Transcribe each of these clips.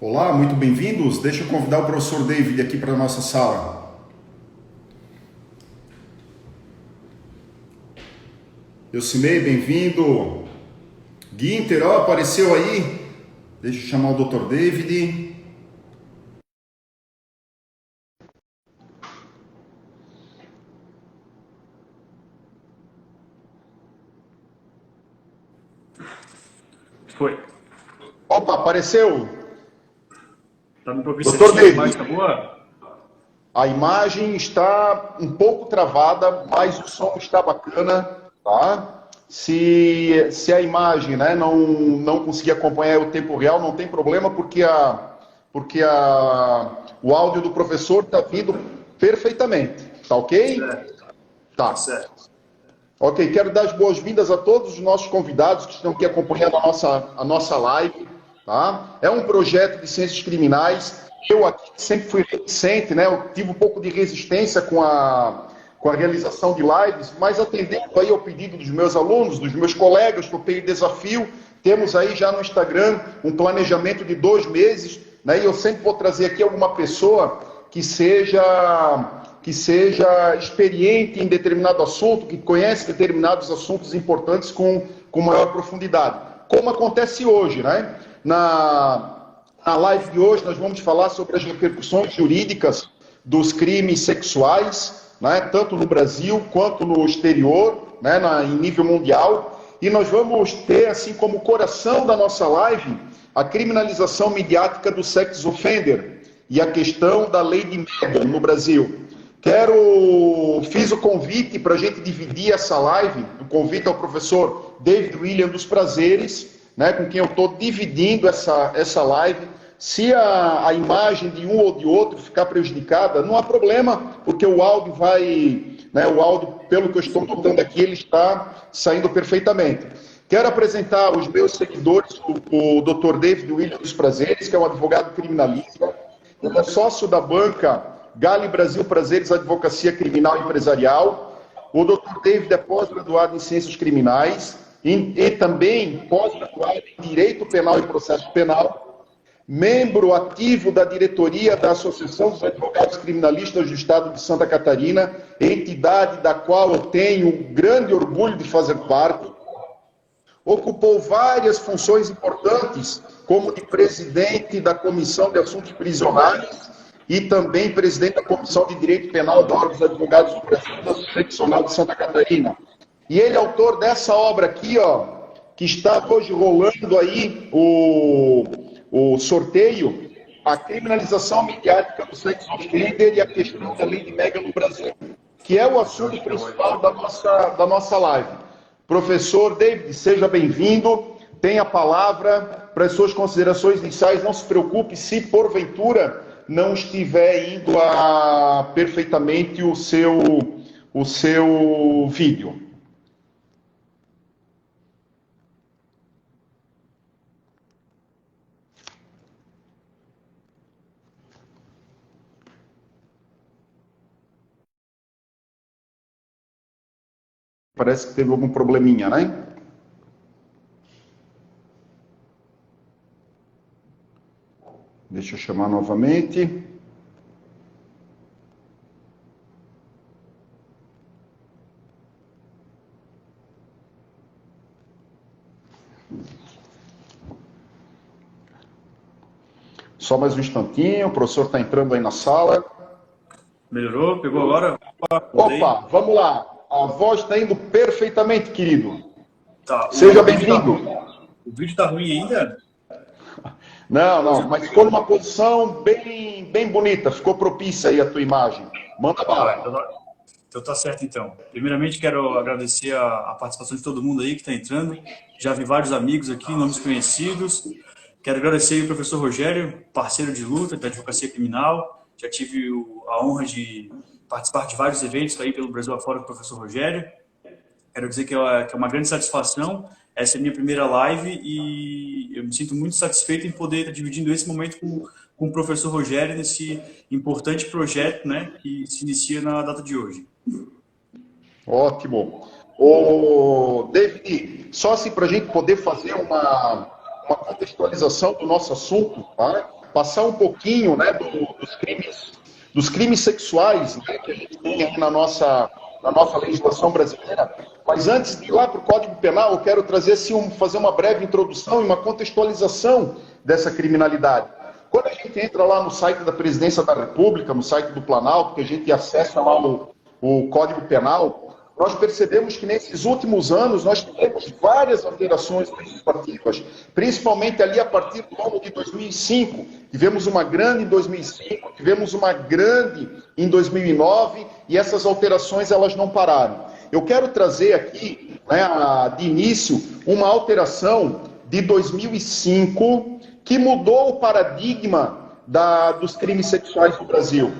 Olá, muito bem-vindos. Deixa eu convidar o professor David aqui para a nossa sala. Eucimei, bem-vindo. Guinter, ó, apareceu aí. Deixa eu chamar o Dr. David. Foi. Opa, apareceu. Tá me propício Dr. aqui, a imagem David, tá boa? a imagem está um pouco travada, mas o som está bacana, tá? Se a imagem, né, não conseguir acompanhar o tempo real, não tem problema, o áudio do professor está vindo perfeitamente, tá ok? Certo, tá Tá. certo. Ok, quero dar as boas-vindas a todos os nossos convidados que estão aqui acompanhando a nossa live. Tá? É um projeto de ciências criminais. Eu aqui sempre fui reticente, né? Eu tive um pouco de resistência com a realização de lives, mas atendendo aí ao pedido dos meus alunos, dos meus colegas, topei o desafio. Temos aí já no Instagram um planejamento de 2 meses, né? E eu sempre vou trazer aqui alguma pessoa que seja experiente em determinado assunto, que conhece determinados assuntos importantes com maior profundidade. Como acontece hoje, né? Na live de hoje, nós vamos falar sobre as repercussões jurídicas dos crimes sexuais, né? Tanto no Brasil quanto no exterior, né? Em nível mundial. E nós vamos ter, assim como coração da nossa live, a criminalização midiática do sex offender e a questão da lei de Megan no Brasil. Fiz o convite para a gente dividir essa live, o convite ao professor David William dos Prazeres, né, com quem eu estou dividindo essa live. Se a imagem de um ou de outro ficar prejudicada, não há problema, porque o áudio o áudio, pelo que eu estou notando aqui, ele está saindo perfeitamente. Quero apresentar os meus seguidores, o Dr. David William dos Prazeres, que é um advogado criminalista, ele é sócio da banca Gale Brasil Prazeres Advocacia Criminal e Empresarial. O Dr. David é pós-graduado em Ciências Criminais e também pós-graduado em Direito Penal e Processo Penal, membro ativo da diretoria da Associação dos Advogados Criminalistas do Estado de Santa Catarina, entidade da qual eu tenho grande orgulho de fazer parte. Ocupou várias funções importantes, como de presidente da Comissão de Assuntos Prisionais e também presidente da Comissão de Direito Penal da Ordem dos Advogados do Brasil da Seccional de Santa Catarina. E ele é autor dessa obra aqui, ó, que está hoje rolando aí o sorteio, a criminalização midiática do sexo offender e a questão da lei de Megan no Brasil, que é o assunto principal da nossa live. Professor David, seja bem-vindo. Tem a palavra para as suas considerações iniciais. Não se preocupe se, porventura, não estiver indo perfeitamente o seu vídeo. Parece que teve algum probleminha, né? Deixa eu chamar novamente. Só mais um instantinho, o professor está entrando aí na sala. Melhorou? Pegou agora? Opa, vamos lá. A voz está indo perfeitamente, querido. Tá. Seja bem-vindo. O vídeo tá ruim ainda? Não, mas ficou numa posição bem bonita, ficou propícia aí a tua imagem. Manda bala. Então tá certo então. Primeiramente quero agradecer a participação de todo mundo aí que está entrando. Já vi vários amigos aqui, nomes conhecidos. Quero agradecer o professor Rogério, parceiro de luta da advocacia criminal. Já tive a honra de participar de vários eventos aí pelo Brasil afora com o professor Rogério. Quero dizer que é uma grande satisfação. Essa é a minha primeira live e eu me sinto muito satisfeito em poder estar dividindo esse momento com o professor Rogério nesse importante projeto, né, que se inicia na data de hoje. Ótimo. O David, só assim para a gente poder fazer uma contextualização do nosso assunto, tá? passar um pouquinho, né, dos crimes sexuais, né, que a gente tem aí na nossa legislação brasileira. Mas antes de ir lá para o Código Penal, eu quero trazer assim, fazer uma breve introdução e uma contextualização dessa criminalidade. Quando a gente entra lá no site da Presidência da República, no site do Planalto, que a gente acessa lá o Código Penal, nós percebemos que nesses últimos anos nós tivemos várias alterações legislativas, principalmente ali a partir do ano de 2005. Tivemos uma grande em 2005, tivemos uma grande em 2009 e essas alterações elas não pararam. Eu quero trazer aqui, né, de início, uma alteração de 2005 que mudou o paradigma dos crimes sexuais no Brasil.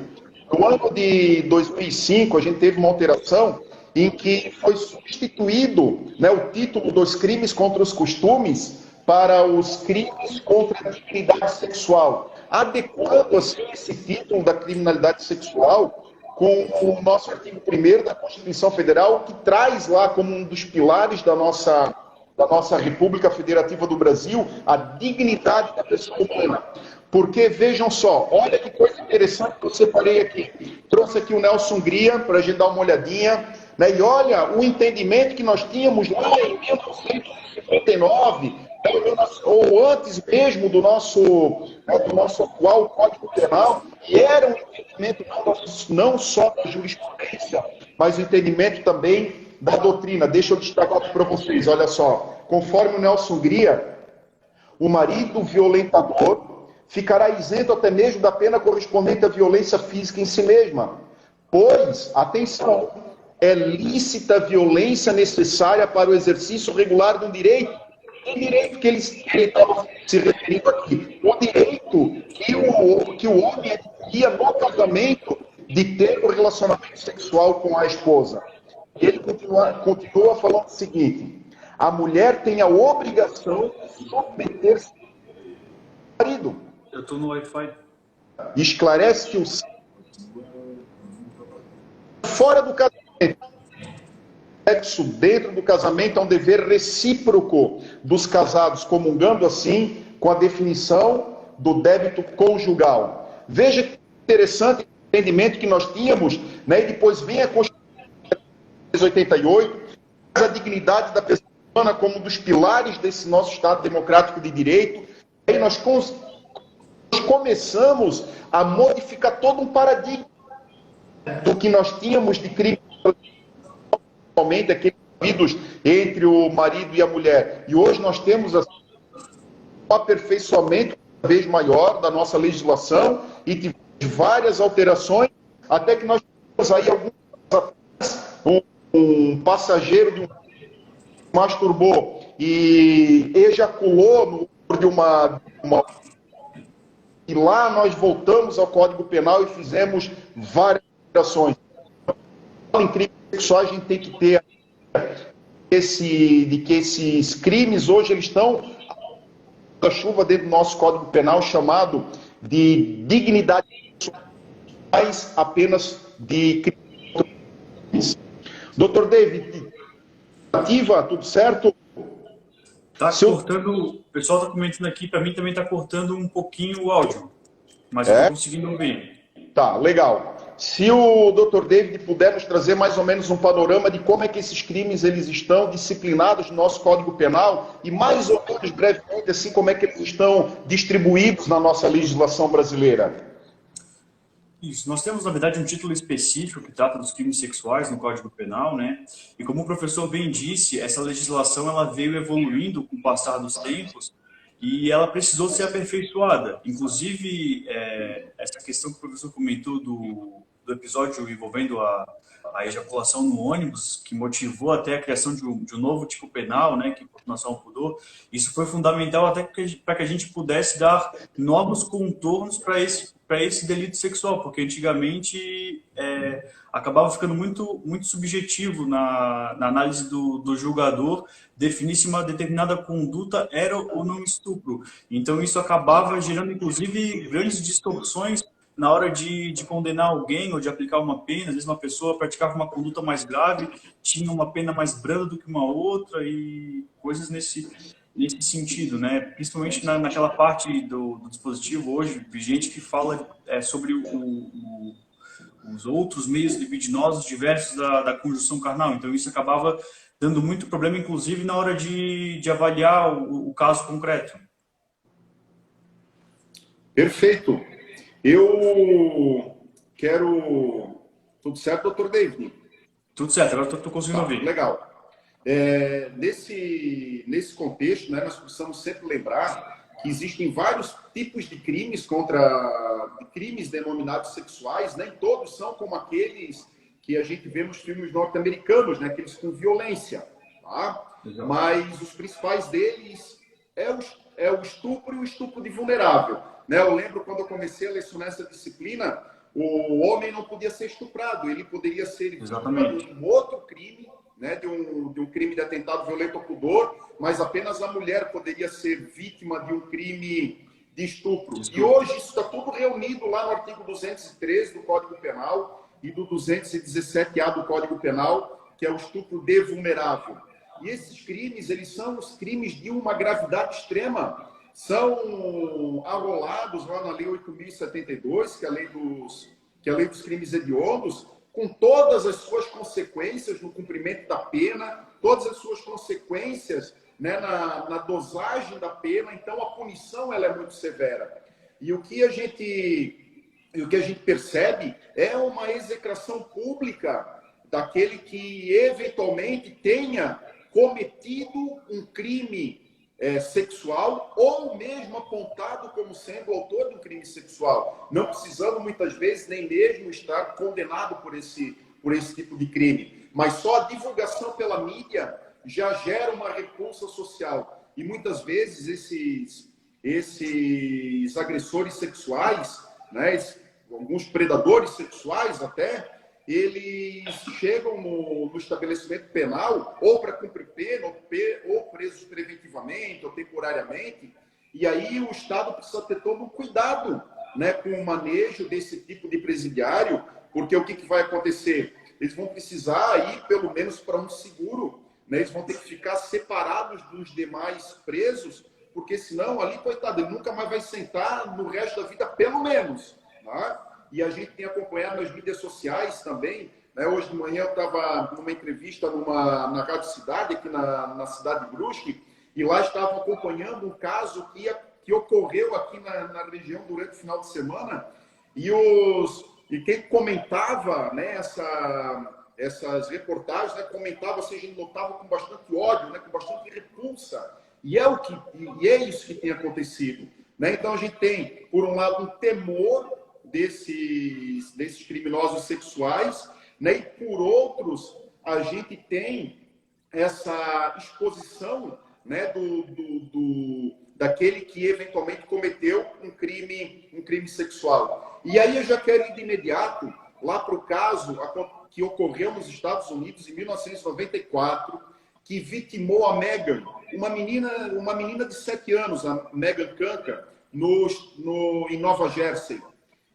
No ano de 2005, a gente teve uma alteração em que foi substituído, né, o título dos crimes contra os costumes para os crimes contra a dignidade sexual, adequando assim, esse título da criminalidade sexual com o nosso artigo 1º da Constituição Federal, que traz lá como um dos pilares da nossa República Federativa do Brasil a dignidade da pessoa humana. Porque, vejam só, olha que coisa interessante que eu separei aqui. Trouxe aqui o Nelson Hungria para a gente dar uma olhadinha. Né? E olha o entendimento que nós tínhamos lá em 1959, ou antes mesmo do nosso atual Código Penal, que era um entendimento não só da jurisprudência, mas o entendimento também da doutrina. Deixa eu destacar aqui para vocês, olha só. Conforme o Nelson Hungria, o marido violentador ficará isento até mesmo da pena correspondente à violência física em si mesma, pois, atenção, é lícita a violência necessária para o exercício regular de um direito. O direito que ele estava se referindo aqui, o direito que o homem adquiria no casamento de ter um relacionamento sexual com a esposa. Ele continua falando o seguinte: a mulher tem a obrigação de submeter-se ao marido. Eu estou no Wi-Fi. Esclarece que o fora do casamento, sexo dentro do casamento é um dever recíproco dos casados, comungando assim com a definição do débito conjugal. Veja que interessante o entendimento que nós tínhamos, né? E depois vem a Constituição de 88, a dignidade da pessoa humana como um dos pilares desse nosso Estado democrático de direito. E aí nós começamos a modificar todo um paradigma do que nós tínhamos de crime, principalmente aqueles indivíduos entre o marido e a mulher. E hoje nós temos um aperfeiçoamento cada vez maior da nossa legislação e tivemos várias alterações, até que nós temos aí um passageiro de um masturbou e ejaculou no de uma e lá nós voltamos ao Código Penal e fizemos várias alterações. Em crimes sexuais a gente tem que ter de que esses crimes hoje eles estão a chuva dentro do nosso Código Penal chamado de dignidade mais apenas de crimes. Dr. David, ativa, tudo certo? Tá cortando, o pessoal está comentando aqui, para mim também está cortando um pouquinho o áudio, mas eu estou conseguindo ouvir. Tá, legal. Se o Dr. David puder nos trazer mais ou menos um panorama de como é que esses crimes eles estão disciplinados no nosso Código Penal e mais ou menos brevemente assim como é que eles estão distribuídos na nossa legislação brasileira. Isso, nós temos, na verdade, um título específico que trata dos crimes sexuais no Código Penal, né? E como o professor bem disse, essa legislação ela veio evoluindo com o passar dos tempos e ela precisou ser aperfeiçoada. Inclusive, essa questão que o professor comentou do episódio envolvendo a ejaculação no ônibus, que motivou até a criação de um novo tipo penal, né, que é importunação ao pudor, isso foi fundamental até para que a gente pudesse dar novos contornos para esse delito sexual, porque antigamente acabava ficando muito subjetivo na análise do julgador definir se uma determinada conduta era ou não estupro. Então isso acabava gerando, inclusive, grandes distorções na hora de condenar alguém ou de aplicar uma pena. Às vezes uma pessoa praticava uma conduta mais grave, tinha uma pena mais branda do que uma outra e coisas nesse sentido, né? Principalmente naquela parte do dispositivo hoje, vigente, que fala sobre os outros meios libidinosos diversos da conjunção carnal. Então, isso acabava dando muito problema, inclusive, na hora de avaliar o caso concreto. Perfeito. Eu quero... Tudo certo, doutor David? Tudo certo, agora estou conseguindo ouvir. Legal. Nesse contexto, né, nós precisamos sempre lembrar que existem vários tipos de crimes crimes denominados sexuais, nem todos são como aqueles que a gente vê nos filmes norte-americanos, né, aqueles com violência, tá? Mas os principais deles é o estupro e o estupro de vulnerável, né? Eu lembro quando eu comecei a lecionar essa disciplina, o homem não podia ser estuprado, ele poderia ser vítima de um outro crime, né, de um crime de atentado violento ao pudor, mas apenas a mulher poderia ser vítima de um crime de estupro. E hoje isso está tudo reunido lá no artigo 213 do Código Penal e do 217A do Código Penal, que é o estupro de vulnerável. E esses crimes, eles são os crimes de uma gravidade extrema. São arrolados lá na Lei 8.072, que é a lei dos crimes hediondos, com todas as suas consequências no cumprimento da pena, todas as suas consequências, né, na dosagem da pena. Então, a punição ela é muito severa. E o que a gente percebe é uma execração pública daquele que eventualmente tenha cometido um crime sexual ou mesmo apontado como sendo autor de um crime sexual, não precisando muitas vezes nem mesmo estar condenado por esse tipo de crime. Mas só a divulgação pela mídia já gera uma repulsa social. E muitas vezes esses agressores sexuais, né, alguns predadores sexuais até, eles chegam no estabelecimento penal ou para cumprir pena, ou presos preventivamente ou temporariamente, e aí o Estado precisa ter todo um cuidado, né, com o manejo desse tipo de presidiário, porque o que vai acontecer? Eles vão precisar ir, pelo menos para um seguro, né, eles vão ter que ficar separados dos demais presos, porque senão ali, coitado, ele nunca mais vai sentar no resto da vida, pelo menos, tá? E a gente tem acompanhado nas mídias sociais também, né? Hoje de manhã eu estava numa entrevista na Rádio Cidade, aqui na cidade de Brusque, e lá estavam acompanhando um caso que ocorreu aqui na região durante o final de semana, e quem comentava, né, essas reportagens, né, comentava, ou seja, ele notava com bastante ódio, né, com bastante repulsa, e é isso que tem acontecido, né? Então a gente tem, por um lado, um temor desses criminosos sexuais, né? E por outros, a gente tem essa exposição, né, daquele que eventualmente cometeu um crime sexual. E aí eu já quero ir de imediato lá para o caso que ocorreu nos Estados Unidos em 1994, que vitimou a Megan, uma menina de 7 anos, a Megan Canca, em Nova Jersey.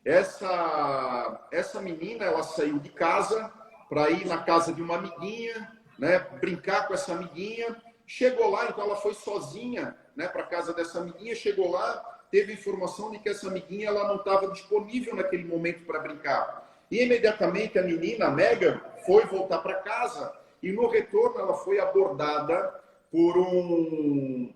Essa menina, ela saiu de casa para ir na casa de uma amiguinha, né, brincar com essa amiguinha. Chegou lá, então ela foi sozinha, né, para a casa dessa amiguinha. Chegou lá, teve informação de que essa amiguinha ela não estava disponível naquele momento para brincar. E imediatamente a menina, a Megan, foi voltar para casa e no retorno ela foi abordada por um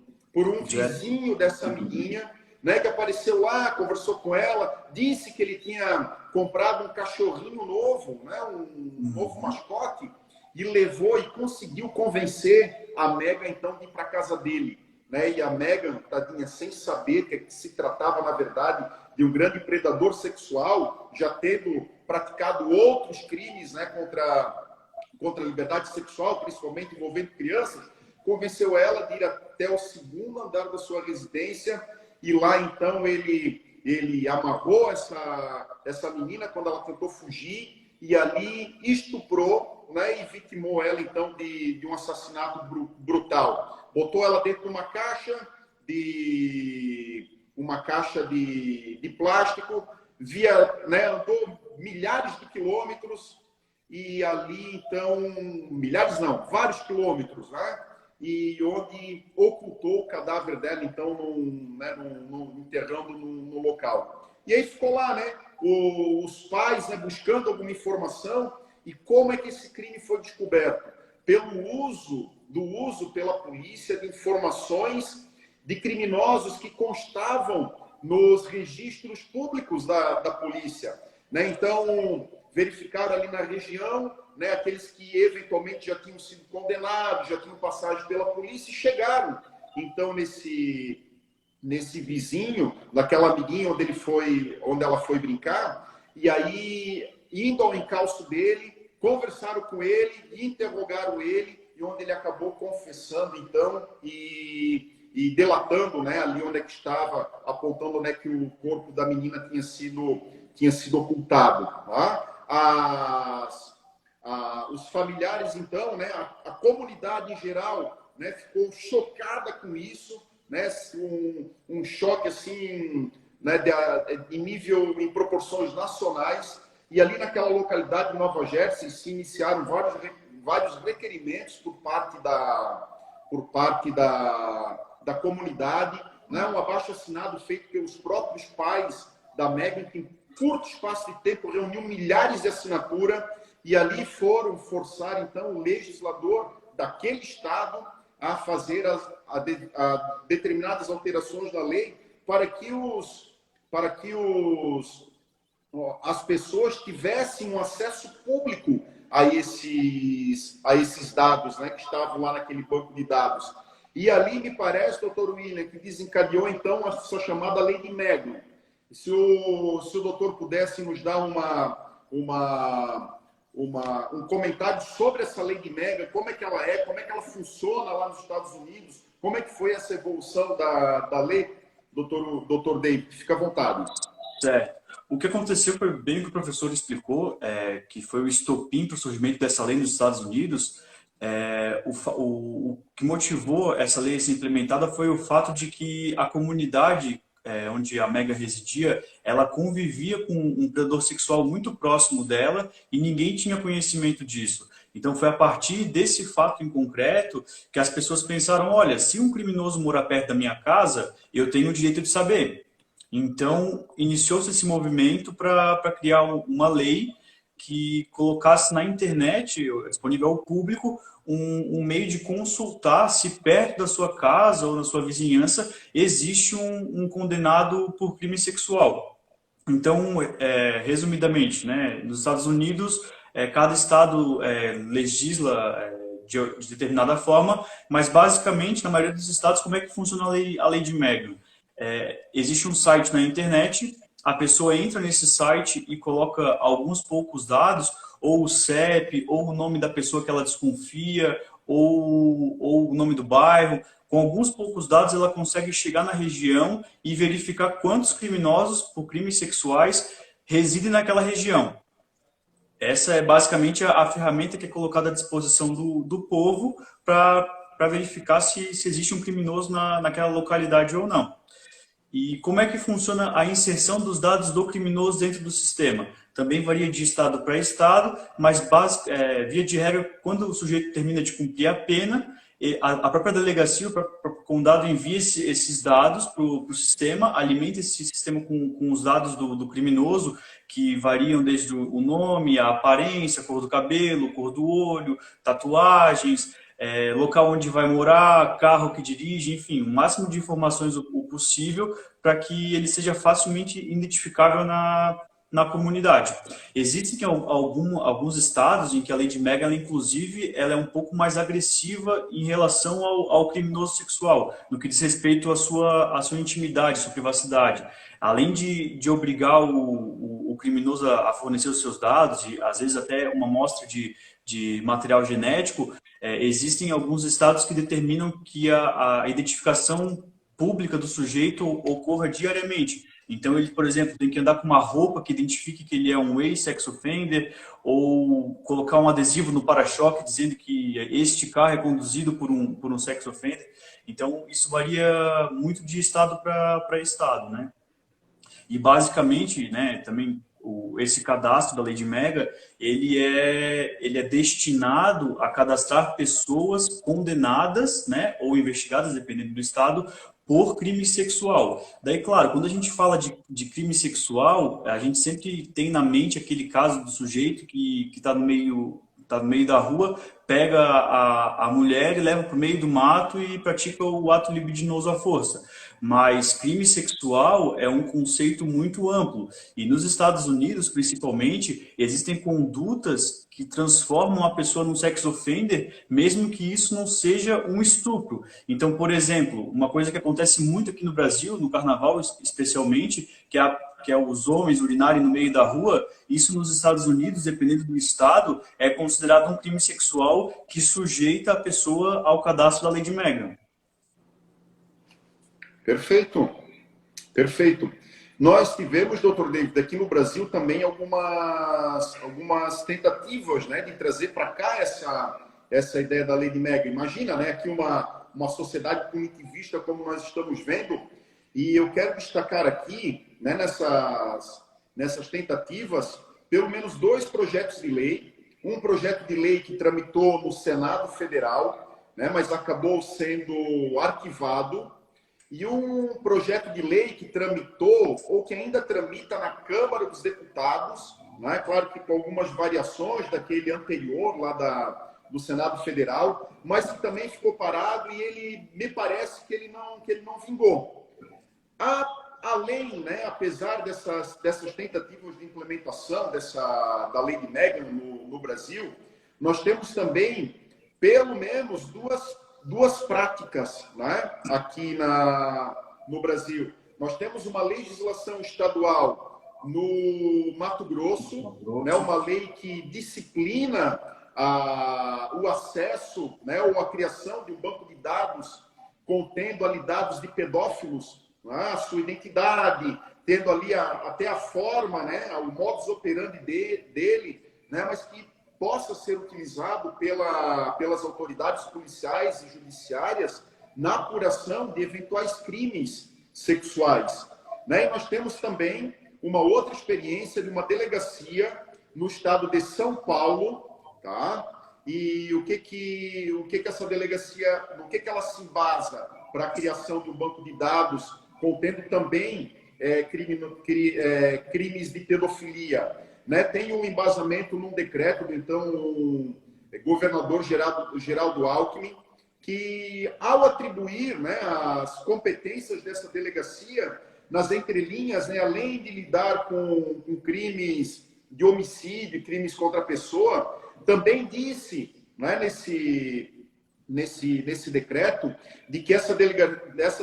vizinho dessa amiguinha, né, que apareceu lá, conversou com ela, disse que ele tinha comprado um cachorrinho novo, né, um novo mascote, e levou e conseguiu convencer a Megan, então, de ir para a casa dele. Né? E a Megan, tadinha, sem saber que se tratava, na verdade, de um grande predador sexual, já tendo praticado outros crimes, né, contra a liberdade sexual, principalmente envolvendo crianças, convenceu ela de ir até o segundo andar da sua residência. E lá, então, ele amarrou essa menina quando ela tentou fugir e ali estuprou, né, e vitimou ela, então, de um assassinato brutal. Botou ela dentro de uma caixa de plástico, né, andou milhares de quilômetros e ali, então, milhares não, vários quilômetros, né? e onde ocultou o cadáver dela, então, enterrando no local. E aí ficou lá, né? Os pais, né, buscando alguma informação. E como é que esse crime foi descoberto? Pelo uso pela polícia de informações de criminosos que constavam nos registros públicos da polícia, né? Então, verificaram ali na região, né, aqueles que eventualmente já tinham sido condenados, já tinham passagem pela polícia e chegaram, então, nesse vizinho, naquela amiguinha onde ela foi brincar, e aí, indo ao encalço dele, conversaram com ele, interrogaram ele, e onde ele acabou confessando, então, e delatando, né, ali onde é que estava, apontando, né, que o corpo da menina tinha sido ocultado. Tá? Os familiares, então, né, a comunidade em geral, né, ficou chocada com isso, né, um choque assim, né, em proporções nacionais. E ali naquela localidade de Nova Jersey se iniciaram vários requerimentos por parte da comunidade, né? Um abaixo-assinado feito pelos próprios pais da Megan, que em curto espaço de tempo reuniu milhares de assinaturas, e ali foram forçar, então, o legislador daquele estado a fazer determinadas alterações da lei para que as pessoas tivessem um acesso público a esses dados, né, que estavam lá naquele banco de dados. E ali, me parece, doutor William, que desencadeou, então, a sua chamada Lei de Megan. Se o doutor pudesse nos dar um comentário sobre essa Lei de Megan, como é que ela funciona lá nos Estados Unidos, como é que foi essa evolução da lei, doutor David? Fica à vontade. Certo. O que aconteceu foi bem o que o professor explicou, que foi o estopim para o surgimento dessa lei nos Estados Unidos. O que motivou essa lei a ser implementada foi o fato de que a comunidade onde a Megan residia, ela convivia com um predador sexual muito próximo dela e ninguém tinha conhecimento disso. Então foi a partir desse fato em concreto que as pessoas pensaram, olha, se um criminoso morar perto da minha casa, eu tenho o direito de saber. Então, iniciou-se esse movimento para criar uma lei que colocasse na internet, disponível ao público, um meio de consultar se perto da sua casa ou na sua vizinhança existe um condenado por crime sexual. Então, resumidamente, né, nos Estados Unidos, cada estado legisla de determinada forma, mas basicamente, na maioria dos estados, como é que funciona a lei de Megan? Existe um site na internet, a pessoa entra nesse site e coloca alguns poucos dados, ou o CEP, ou o nome da pessoa que ela desconfia, ou o nome do bairro. Com alguns poucos dados, ela consegue chegar na região e verificar quantos criminosos por crimes sexuais residem naquela região. Essa é basicamente a ferramenta que é colocada à disposição do povo para verificar se existe um criminoso naquela localidade ou não. E como é que funciona a inserção dos dados do criminoso dentro do sistema? Também varia de estado para estado, mas via de regra, quando o sujeito termina de cumprir a pena, a própria delegacia, o próprio condado envia esses dados para o sistema, alimenta esse sistema com os dados do criminoso, que variam desde o nome, a aparência, a cor do cabelo, cor do olho, tatuagens, local onde vai morar, carro que dirige, enfim, o máximo de informações o possível para que ele seja facilmente identificável na comunidade. Existem alguns estados em que a lei de Megan, inclusive, ela é um pouco mais agressiva em relação ao criminoso sexual, no que diz respeito à sua intimidade, à sua privacidade. Além de obrigar o criminoso a fornecer os seus dados, e às vezes até uma amostra de material genético, existem alguns estados que determinam que a identificação pública do sujeito ocorra diariamente. Então, ele, por exemplo, tem que andar com uma roupa que identifique que ele é um ex-sex offender, ou colocar um adesivo no para-choque dizendo que este carro é conduzido por um sex offender. Então, isso varia muito de estado para estado, né? E, basicamente, né, também esse cadastro da Lei de Mega, ele é destinado a cadastrar pessoas condenadas, né, ou investigadas, dependendo do estado, por crime sexual. Daí, claro, quando a gente fala de crime sexual, a gente sempre tem na mente aquele caso do sujeito que está no meio da rua, pega a mulher e leva para o meio do mato e pratica o ato libidinoso à força. Mas crime sexual é um conceito muito amplo. E nos Estados Unidos, principalmente, existem condutas que transformam a pessoa num sex offender, mesmo que isso não seja um estupro. Então, por exemplo, uma coisa que acontece muito aqui no Brasil, no carnaval especialmente, que é os homens urinarem no meio da rua, isso nos Estados Unidos, dependendo do estado, é considerado um crime sexual que sujeita a pessoa ao cadastro da Lei de Mega. Perfeito, perfeito. Nós tivemos, doutor David, aqui no Brasil também algumas tentativas, né, de trazer para cá essa ideia da Lei de Mega. Imagina, né, aqui uma sociedade punitivista como nós estamos vendo, e eu quero destacar aqui, né, nessas tentativas, pelo menos 2 projetos de lei. Um projeto de lei que tramitou no Senado Federal, né, mas acabou sendo arquivado, e um projeto de lei que tramitou, ou que ainda tramita na Câmara dos Deputados, né? Claro que com algumas variações daquele anterior, lá do Senado Federal, mas que também ficou parado e ele, me parece que ele não vingou. Além, né, apesar dessas tentativas de implementação da Lei de Mega no Brasil, nós temos também, pelo menos, duas práticas, né, aqui no Brasil. Nós temos uma legislação estadual no Mato Grosso, né, uma lei que disciplina o acesso, né, ou a criação de um banco de dados contendo ali dados de pedófilos, né, a sua identidade, tendo ali até a forma, né, o modus operandi dele, né, mas que possa ser utilizado pelas autoridades policiais e judiciárias na apuração de eventuais crimes sexuais. Né? E nós temos também uma outra experiência de uma delegacia no estado de São Paulo, tá? E o que essa delegacia, no que ela se embasa para a criação de um banco de dados contendo também crimes de pedofilia. Né, tem um embasamento num decreto do então governador Geraldo Alckmin, que ao atribuir, né, as competências dessa delegacia nas entrelinhas, né, além de lidar com crimes de homicídio, crimes contra a pessoa, também disse, né, nesse decreto de que essa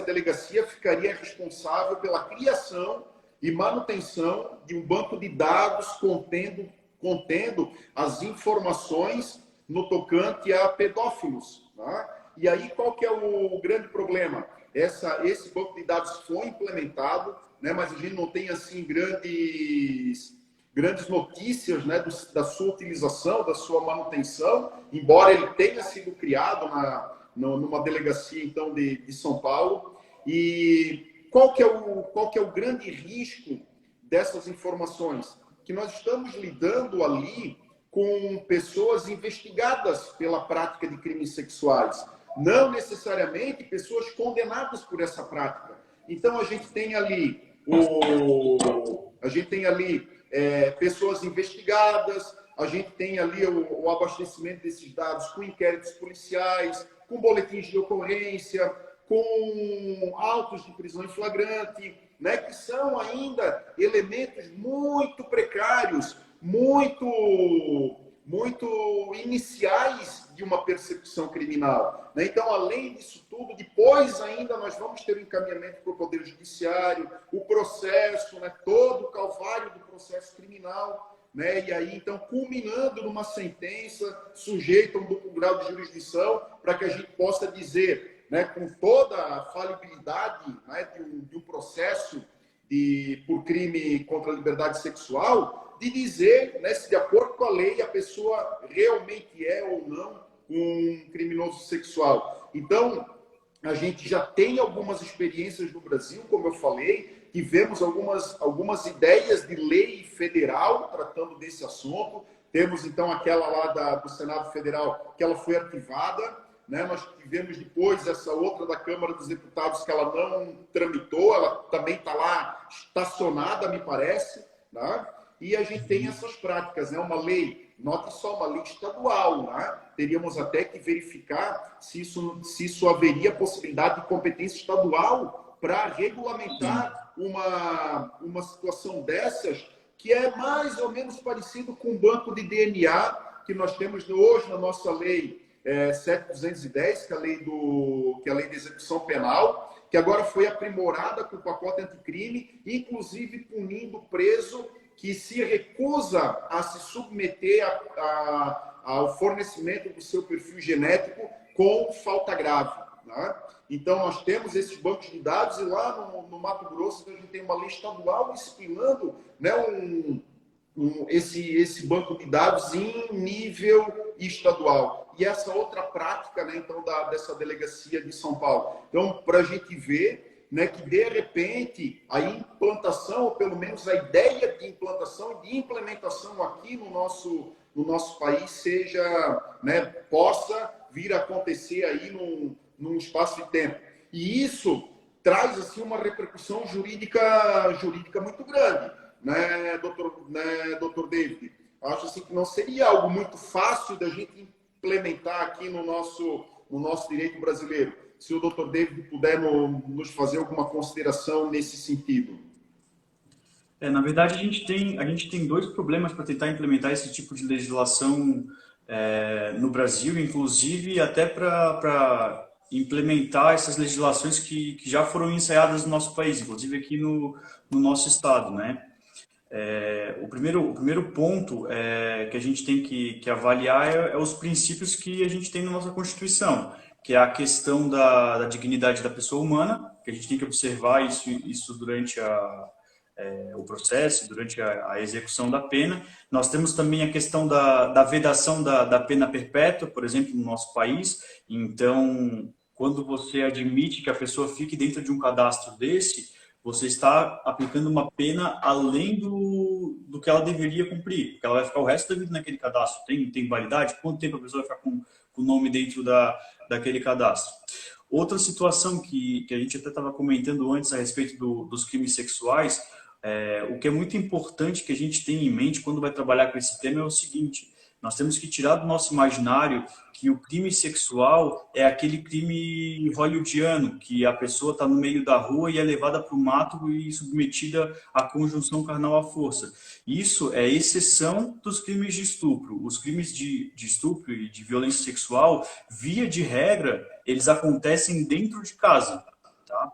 delegacia ficaria responsável pela criação e manutenção de um banco de dados contendo as informações no tocante a pedófilos. Tá? E aí, qual que é o grande problema? Esse banco de dados foi implementado, né, mas a gente não tem assim grandes notícias, né, da sua utilização, da sua manutenção, embora ele tenha sido criado numa delegacia então de São Paulo. E qual que é o grande risco dessas informações? Que nós estamos lidando ali com pessoas investigadas pela prática de crimes sexuais, não necessariamente pessoas condenadas por essa prática. Então a gente tem ali pessoas investigadas, a gente tem ali o abastecimento desses dados com inquéritos policiais, com boletins de ocorrência, com autos de prisão em flagrante, né, que são ainda elementos muito precários, muito iniciais de uma persecução criminal. Né? Então, além disso tudo, depois ainda nós vamos ter o encaminhamento para o Poder Judiciário, o processo, né, todo o calvário do processo criminal, né? E aí, então, culminando numa sentença sujeita a um duplo grau de jurisdição, para que a gente possa dizer, né, com toda a falibilidade, né, de um processo por crime contra a liberdade sexual, de dizer, né, se de acordo com a lei a pessoa realmente é ou não um criminoso sexual. Então, a gente já tem algumas experiências no Brasil, como eu falei, tivemos algumas ideias de lei federal tratando desse assunto. Temos, então, aquela lá do Senado Federal, que ela foi arquivada, né? Nós tivemos depois essa outra da Câmara dos Deputados, que ela não tramitou, ela também está lá estacionada, me parece, né? E a gente tem essas práticas, né? Uma lei, note só, uma lei estadual, né? Teríamos até que verificar se isso haveria possibilidade de competência estadual para regulamentar uma situação dessas, que é mais ou menos parecido com o banco de DNA que nós temos hoje na nossa lei 7.210, que é a lei de execução penal, que agora foi aprimorada com o pacote anticrime, inclusive punindo o preso que se recusa a se submeter ao fornecimento do seu perfil genético com falta grave, né? Então, nós temos esses bancos de dados, e lá no Mato Grosso a gente tem uma lei estadual disciplinando, né, esse banco de dados em nível estadual. E essa outra prática, né, então, dessa delegacia de São Paulo. Então, para a gente ver, né, que, de repente, a implantação, ou pelo menos a ideia de implantação e de implementação aqui no nosso país seja, né, possa vir a acontecer aí num espaço de tempo. E isso traz, assim, uma repercussão jurídica muito grande, né, doutor David? Acho, assim, que não seria algo muito fácil da gente implementar aqui no nosso direito brasileiro. Se o doutor David puder nos fazer alguma consideração nesse sentido. Na verdade, a gente tem dois problemas para tentar implementar esse tipo de legislação no Brasil, inclusive até para implementar essas legislações que já foram ensaiadas no nosso país, inclusive aqui no nosso estado, né? O primeiro ponto que a gente tem que avaliar é os princípios que a gente tem na nossa Constituição, que é a questão da dignidade da pessoa humana, que a gente tem que observar isso durante o processo, durante a execução da pena. Nós temos também a questão da vedação da pena perpétua, por exemplo, no nosso país. Então, quando você admite que a pessoa fique dentro de um cadastro desse, você está aplicando uma pena além do que ela deveria cumprir, porque ela vai ficar o resto da vida naquele cadastro. Tem validade? Quanto tempo a pessoa vai ficar com o nome dentro daquele cadastro? Outra situação que a gente até estava comentando antes a respeito dos crimes sexuais, o que é muito importante que a gente tenha em mente quando vai trabalhar com esse tema é o seguinte: nós temos que tirar do nosso imaginário que o crime sexual é aquele crime hollywoodiano, que a pessoa está no meio da rua e é levada para o mato e submetida à conjunção carnal à força. Isso é exceção dos crimes de estupro. Os crimes de estupro e de violência sexual, via de regra, eles acontecem dentro de casa, tá?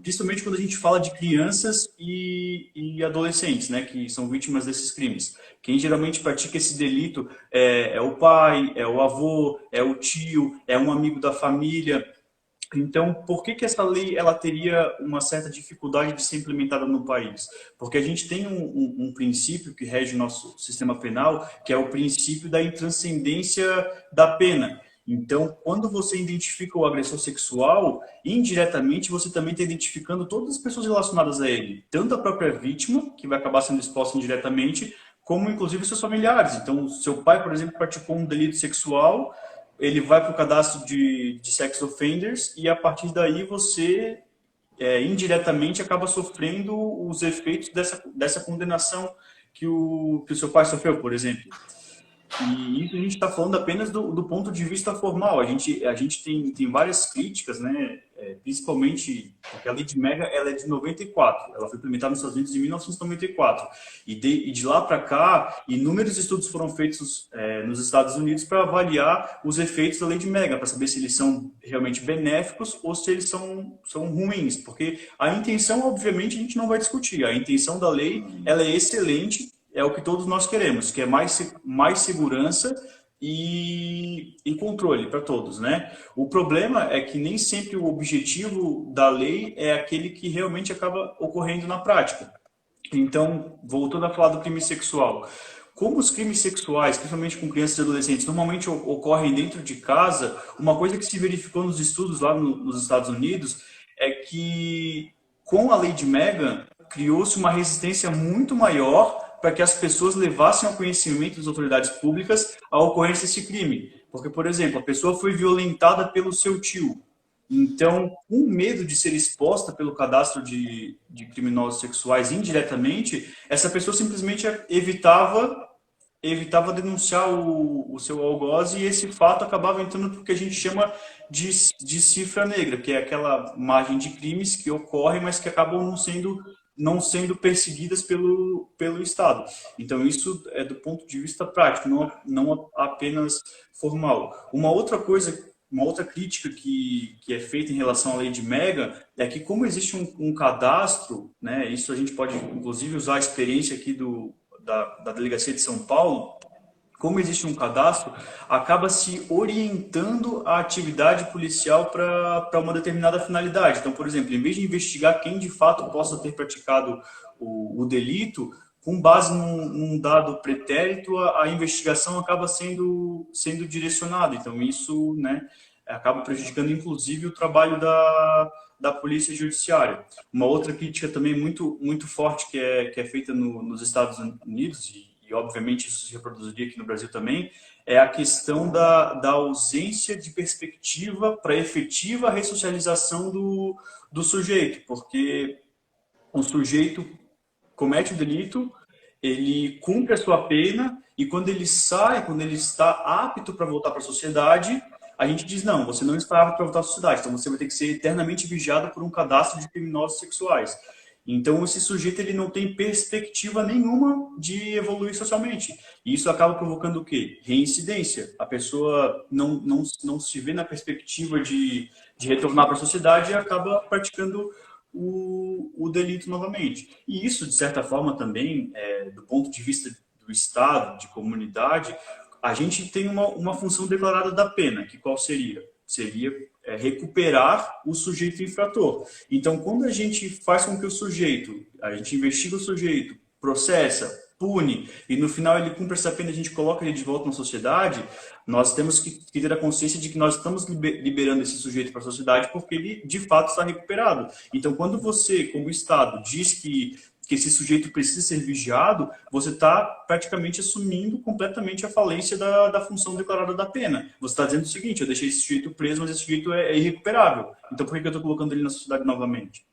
Principalmente quando a gente fala de crianças e adolescentes, né, que são vítimas desses crimes. Quem geralmente pratica esse delito é o pai, é o avô, é o tio, é um amigo da família. Então, por que essa lei ela teria uma certa dificuldade de ser implementada no país? Porque a gente tem um princípio que rege o nosso sistema penal, que é o princípio da intranscendência da pena. Então, quando você identifica o agressor sexual, indiretamente você também está identificando todas as pessoas relacionadas a ele. Tanto a própria vítima, que vai acabar sendo exposta indiretamente, como inclusive seus familiares. Então, seu pai, por exemplo, praticou um delito sexual, ele vai para o cadastro de sex offenders e a partir daí você, indiretamente, acaba sofrendo os efeitos dessa condenação que o seu pai sofreu, por exemplo. E isso a gente está falando apenas do ponto de vista formal. A gente tem várias críticas, né? Principalmente porque a lei de Mega ela é de 94. Ela foi implementada nos Estados Unidos em 1994. E de lá para cá, inúmeros estudos foram feitos nos Estados Unidos para avaliar os efeitos da lei de Mega, para saber se eles são realmente benéficos ou se eles são ruins. Porque a intenção, obviamente, a gente não vai discutir. A intenção da lei ela é excelente. É o que todos nós queremos, que é mais segurança e controle para todos, né? O problema é que nem sempre o objetivo da lei é aquele que realmente acaba ocorrendo na prática. Então, voltando a falar do crime sexual. Como os crimes sexuais, principalmente com crianças e adolescentes, normalmente ocorrem dentro de casa, uma coisa que se verificou nos estudos lá nos Estados Unidos é que com a lei de Megan, criou-se uma resistência muito maior para que as pessoas levassem ao conhecimento das autoridades públicas a ocorrência desse crime. Porque, por exemplo, a pessoa foi violentada pelo seu tio. Então, com medo de ser exposta pelo cadastro de criminosos sexuais indiretamente, essa pessoa simplesmente evitava denunciar o seu algoz, e esse fato acabava entrando no que a gente chama de cifra negra, que é aquela margem de crimes que ocorrem, mas que acabam não sendo perseguidas pelo Estado. Então, isso é do ponto de vista prático, não apenas formal. Uma outra crítica que é feita em relação à lei de Mega é que, como existe um cadastro, né, isso a gente pode, inclusive, usar a experiência aqui da Delegacia de São Paulo, como existe um cadastro, acaba se orientando a atividade policial para uma determinada finalidade. Então, por exemplo, em vez de investigar quem de fato possa ter praticado o delito, com base num dado pretérito, a investigação acaba sendo direcionada. Então, isso, né, acaba prejudicando, inclusive, o trabalho da Polícia Judiciária. Uma outra crítica também muito, muito forte que é feita nos Estados Unidos, e obviamente isso se reproduziria aqui no Brasil também, é a questão da ausência de perspectiva para efetiva ressocialização do sujeito, porque o sujeito comete o delito, ele cumpre a sua pena, e quando ele sai, quando ele está apto para voltar para a sociedade, a gente diz, não, você não está apto para voltar à sociedade, então você vai ter que ser eternamente vigiado por um cadastro de criminosos sexuais. Então, esse sujeito ele não tem perspectiva nenhuma de evoluir socialmente. E isso acaba provocando o quê? Reincidência. A pessoa não se vê na perspectiva de retornar para a sociedade e acaba praticando o delito novamente. E isso, de certa forma, também, do ponto de vista do Estado, de comunidade, a gente tem uma função declarada da pena, que qual seria? Seria recuperar o sujeito infrator. Então, quando a gente faz com que a gente investiga o sujeito, processa, pune, e no final ele cumpre essa pena, a gente coloca ele de volta na sociedade, nós temos que ter a consciência de que nós estamos liberando esse sujeito para a sociedade porque ele, de fato, está recuperado. Então, quando você, como Estado, diz que esse sujeito precisa ser vigiado, você está praticamente assumindo completamente a falência da função declarada da pena. Você está dizendo o seguinte, eu deixei esse sujeito preso, mas esse sujeito é irrecuperável. Então, por que eu estou colocando ele na sociedade novamente?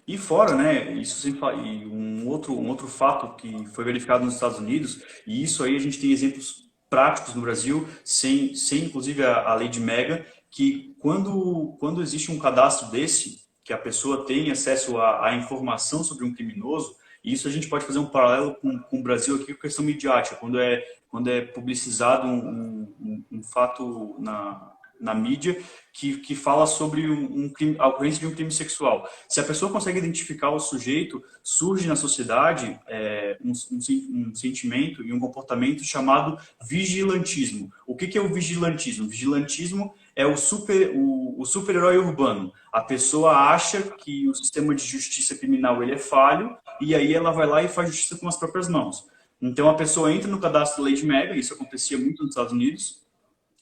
E fora, né, e um outro fato que foi verificado nos Estados Unidos, e isso aí a gente tem exemplos práticos no Brasil, sem inclusive a lei de Mega, que quando existe um cadastro desse, que a pessoa tem acesso à informação sobre um criminoso, e isso a gente pode fazer um paralelo com o Brasil aqui com a questão midiática, quando é publicizado um fato na mídia que fala sobre a ocorrência de um crime sexual. Se a pessoa consegue identificar o sujeito, surge na sociedade um sentimento e um comportamento chamado vigilantismo. O que é o vigilantismo? O vigilantismo é o super-herói urbano. A pessoa acha que o sistema de justiça criminal ele é falho, e aí ela vai lá e faz justiça com as próprias mãos. Então a pessoa entra no cadastro Lei de Mega, isso acontecia muito nos Estados Unidos,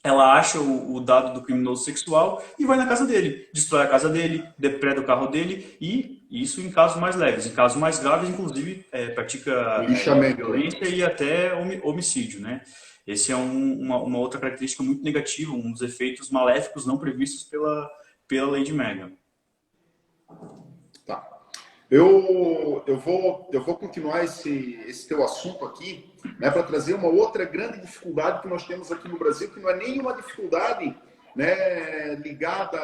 ela acha o dado do criminoso sexual e vai na casa dele, destrói a casa dele, depreda o carro dele, e isso em casos mais leves. Em casos mais graves, inclusive, pratica violência e até homicídio, né? Esse é uma outra característica muito negativa, um dos efeitos maléficos não previstos pela lei de Mega. Tá. Eu vou continuar esse teu assunto aqui, né, para trazer uma outra grande dificuldade que nós temos aqui no Brasil, que não é nenhuma dificuldade, né, ligada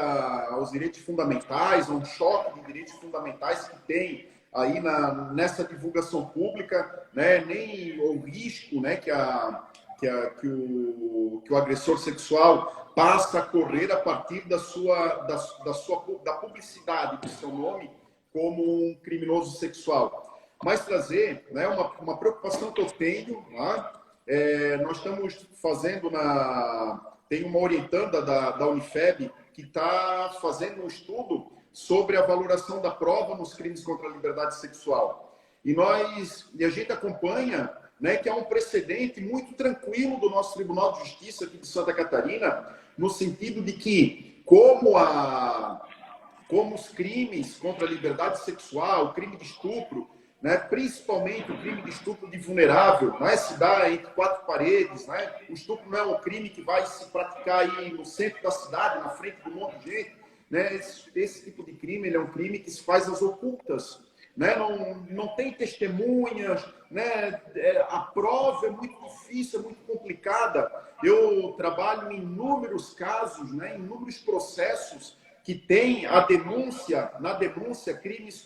aos direitos fundamentais, a um choque de direitos fundamentais que tem aí nessa divulgação pública, né, nem o risco, né, que o agressor sexual passa a correr a partir da publicidade do seu nome como um criminoso sexual. Mas trazer, né, uma preocupação que eu tenho, né, nós estamos fazendo tem uma orientanda da Unifeb que está fazendo um estudo sobre a valoração da prova nos crimes contra a liberdade sexual. E a gente acompanha, né, que há um precedente muito tranquilo do nosso Tribunal de Justiça aqui de Santa Catarina, no sentido de que, como como os crimes contra a liberdade sexual, o crime de estupro, né? Principalmente o crime de estupro de vulnerável, né? Se dá entre quatro paredes, né? O estupro não é um crime que vai se praticar aí no centro da cidade, na frente de um monte de gente, né? Esse tipo de crime, ele é um crime que se faz às ocultas, né? Não tem testemunhas, né? A prova é muito difícil, é muito complicada. Eu trabalho em inúmeros casos, né? Em inúmeros processos que tem a denúncia, na denúncia, crimes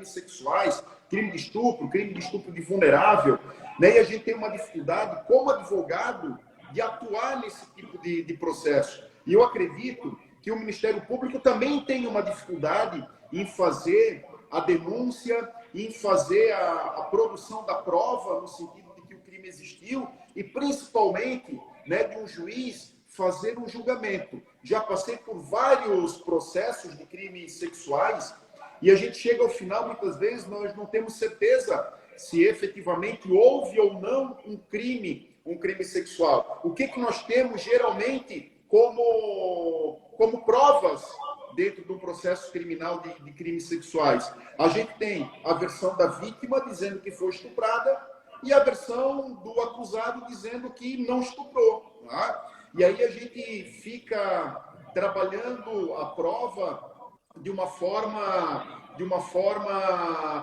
sexuais, crime de estupro de vulnerável, né? E a gente tem uma dificuldade, como advogado, de atuar nesse tipo de processo. E eu acredito que o Ministério Público também tem uma dificuldade em fazer a denúncia, em fazer a produção da prova, no sentido de que o crime existiu, e principalmente, né, de um juiz fazer um julgamento. Já passei por vários processos de crimes sexuais e a gente chega ao final, muitas vezes, nós não temos certeza se efetivamente houve ou não um crime sexual. O que nós temos, geralmente, como provas dentro de um processo criminal de crimes sexuais? A gente tem a versão da vítima dizendo que foi estuprada e a versão do acusado dizendo que não estuprou. Tá? E aí a gente fica trabalhando a prova de uma forma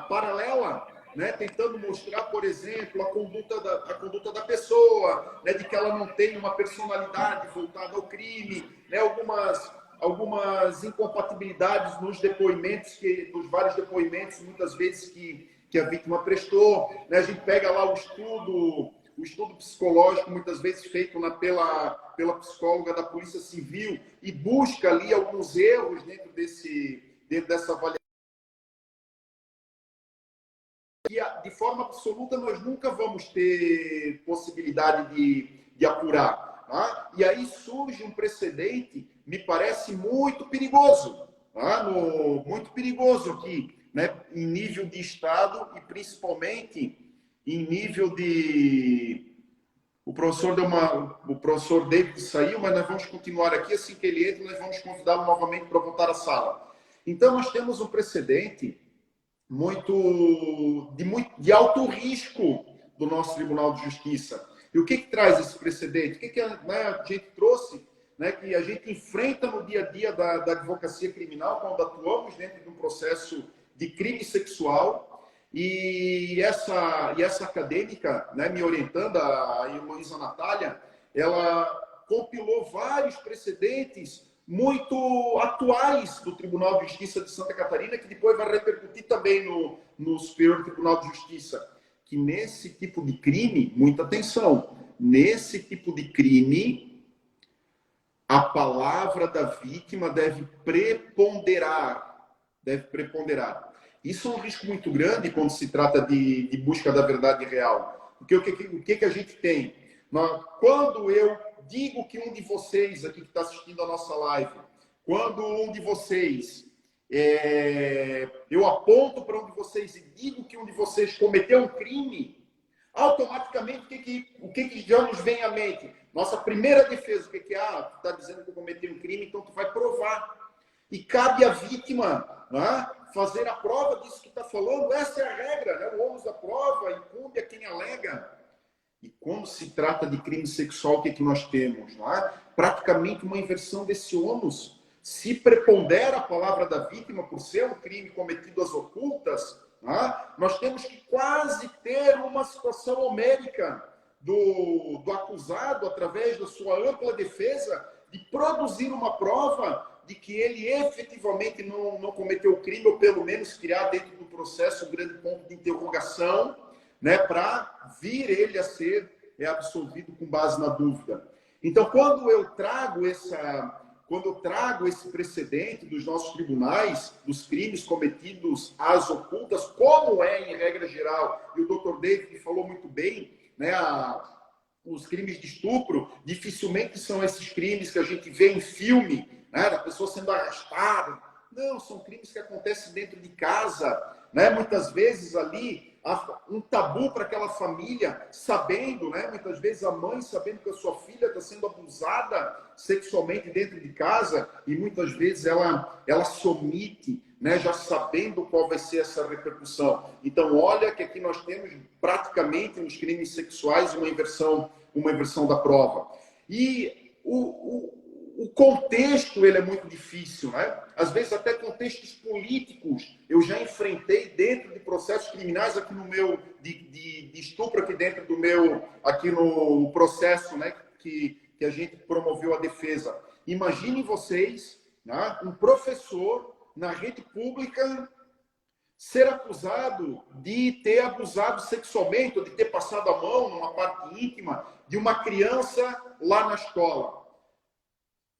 paralela, né? Tentando mostrar, por exemplo, a conduta da pessoa, né? De que ela não tem uma personalidade voltada ao crime, né? Algumas incompatibilidades nos depoimentos, nos vários depoimentos, muitas vezes, que a vítima prestou, né? A gente pega lá o estudo psicológico, muitas vezes feito pela psicóloga da Polícia Civil, e busca ali alguns erros dentro dessa avaliação. E, de forma absoluta, nós nunca vamos ter possibilidade de apurar. Tá? E aí surge um precedente, me parece muito perigoso, tá? Muito perigoso aqui, né? Em nível de Estado e principalmente em nível de... O professor David saiu, mas nós vamos continuar aqui. Assim que ele entra, nós vamos convidá-lo novamente para voltar à sala. Então, nós temos um precedente de alto risco do nosso Tribunal de Justiça. E o que traz esse precedente? O que a gente trouxe, né, que a gente enfrenta no dia a dia da advocacia criminal, quando atuamos dentro de um processo de crime sexual? E essa acadêmica, né, me orientando, a Heloísa Natália, ela compilou vários precedentes muito atuais do Tribunal de Justiça de Santa Catarina, que depois vai repercutir também no Superior Tribunal de Justiça, que nesse tipo de crime, muita atenção, nesse tipo de crime, a palavra da vítima deve preponderar. Isso é um risco muito grande quando se trata de busca da verdade real. Porque o que a gente tem? Quando eu digo que um de vocês aqui que está assistindo a nossa live, quando um de vocês, eu aponto para um de vocês e digo que um de vocês cometeu um crime, automaticamente o que já nos vem à mente? Nossa primeira defesa, o que tu está dizendo que eu cometi um crime, então tu vai provar. E cabe à vítima, né, fazer a prova disso que está falando. Essa é a regra, né? O ônus da prova incumbe a quem alega. E quando se trata de crime sexual, o que nós temos? Não é? Praticamente uma inversão desse ônus. Se prepondera a palavra da vítima por ser um crime cometido às ocultas, não é? Nós temos que quase ter uma situação homérica do acusado, através da sua ampla defesa, de produzir uma prova de que ele efetivamente não cometeu o crime, ou pelo menos criar dentro do processo um grande ponto de interrogação, né, para vir ele a ser absolvido com base na dúvida. Então, quando eu trago esse precedente dos nossos tribunais, dos crimes cometidos às ocultas, como é em regra geral, e o Dr. David falou muito bem, né, os crimes de estupro dificilmente são esses crimes que a gente vê em filme, né, da pessoa sendo arrastada. Não, são crimes que acontecem dentro de casa, né? Muitas vezes ali um tabu para aquela família, sabendo, né, muitas vezes a mãe sabendo que a sua filha está sendo abusada sexualmente dentro de casa, e muitas vezes ela se omite, né, já sabendo qual vai ser essa repercussão. Então, olha que aqui nós temos praticamente nos crimes sexuais uma inversão da prova. E o contexto ele é muito difícil, né? Às vezes até contextos políticos eu já enfrentei dentro de processos criminais aqui no meu de estupro aqui dentro do meu aqui no processo, né? Que a gente promoveu a defesa. Imaginem vocês, né? Um professor na rede pública ser acusado de ter abusado sexualmente ou de ter passado a mão numa parte íntima de uma criança lá na escola.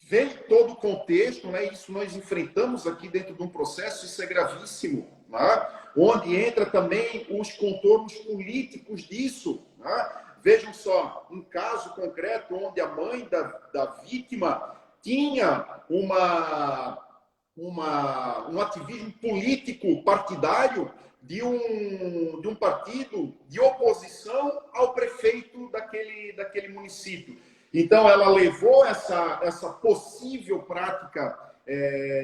Vem todo o contexto, né? Isso nós enfrentamos aqui dentro de um processo, isso é gravíssimo, né? Onde entra também os contornos políticos disso, né? Vejam só, um caso concreto onde a mãe da vítima tinha um ativismo político partidário de um partido de oposição ao prefeito daquele município. Então, ela levou essa possível prática